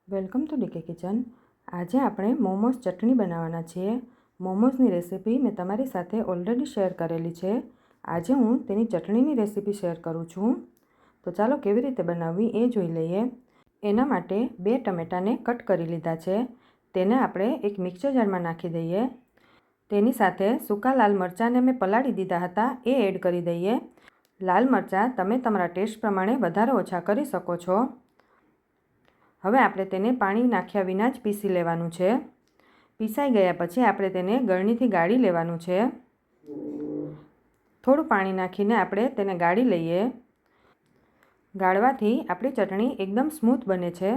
Welcome to decay kitchen. આજે આપણે મોમોઝ ચટણી બનાવવાના છીએ। મોમોઝની રેસીપી મેં તમારી સાથે ઓલરેડી શેર કરેલી છે। આજે હું તેની ચટણીની રેસીપી શેર કરું છું। તો ચાલો કેવી રીતે બનાવવી એ જોઈ લઈએ। એના માટે 2 ટમેટાને કટ કરી લીધા છે। તેને આપણે એક મિક્સર જારમાં નાખી દઈએ। તેની સાથે સૂકા લાલ મરચાંને મેં પલાળી દીધા હતા, એ એડ કરી દઈએ। લાલ મરચાં તમે તમારા ટેસ્ટ પ્રમાણે વધારે ઓછા કરી શકો છો। હવે આપણે તેને પાણી નાખ્યા વિના જ પીસી લેવાનું છે। પીસાઈ ગયા પછી આપણે તેને ગળણીથી ગાળી લેવાનું છે। થોડું પાણી નાખીને આપણે તેને ગાળી લઈએ। ગાળવાથી આપણી ચટણી એકદમ સ્મૂથ બને છે।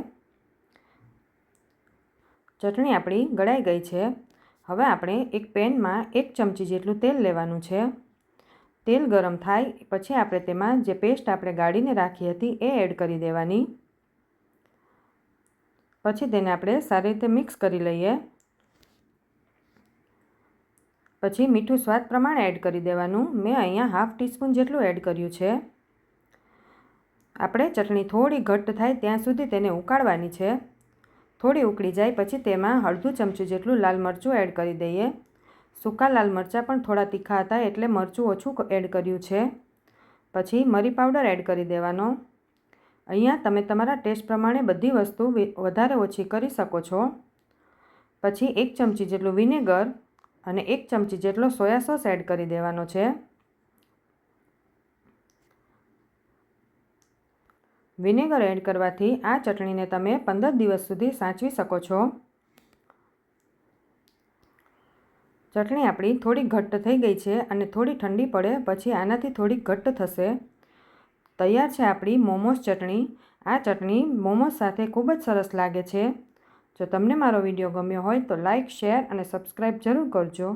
ચટણી આપણી ગળાઈ ગઈ છે। હવે આપણે એક પેનમાં 1 ચમચી જેટલું તેલ લેવાનું છે। તેલ ગરમ થાય પછી આપણે તેમાં જે પેસ્ટ આપણે ગાળીને રાખી હતી એ એડ કરી દેવાની। પછી તેને આપણે સારી રીતે મિક્સ કરી લઈએ। પછી મીઠું સ્વાદ પ્રમાણે એડ કરી દેવાનું। મેં અહીંયા હાફ ટીસ્પૂન જેટલું એડ કર્યું છે। આપણે ચટણી થોડી ઘટ્ટ થાય ત્યાં સુધી તેને ઉકાળવાની છે। થોડી ઉકળી જાય પછી તેમાં અડધું ચમચું જેટલું લાલ મરચું એડ કરી દઈએ। સૂકા લાલ મરચાં પણ થોડા તીખા હતા એટલે મરચું ઓછું એડ કર્યું છે। પછી મરી પાવડર એડ કરી દેવાનો। અહીંયા તમે તમારા ટેસ્ટ પ્રમાણે બધી વસ્તુ વધારે ઓછી કરી શકો છો। પછી 1 ચમચી જેટલું વિનેગર અને 1 ચમચી જેટલો સોયા સોસ એડ કરી દેવાનો છે। વિનેગર એડ કરવાથી આ ચટણીને તમે 15 દિવસ સુધી સાચવી શકો છો। ચટણી આપણી થોડી ઘટ્ટ થઈ ગઈ છે અને થોડી ઠંડી પડે પછી આનાથી થોડી ઘટ્ટ થશે। તૈયાર છે આપણી મોમોઝ ચટણી। આ ચટણી મોમોઝ સાથે ખૂબ જ સરસ લાગે છે। જો તમને મારો વિડીયો ગમ્યો હોય તો લાઇક, શેર અને સબસ્ક્રાઈબ જરૂર કરજો।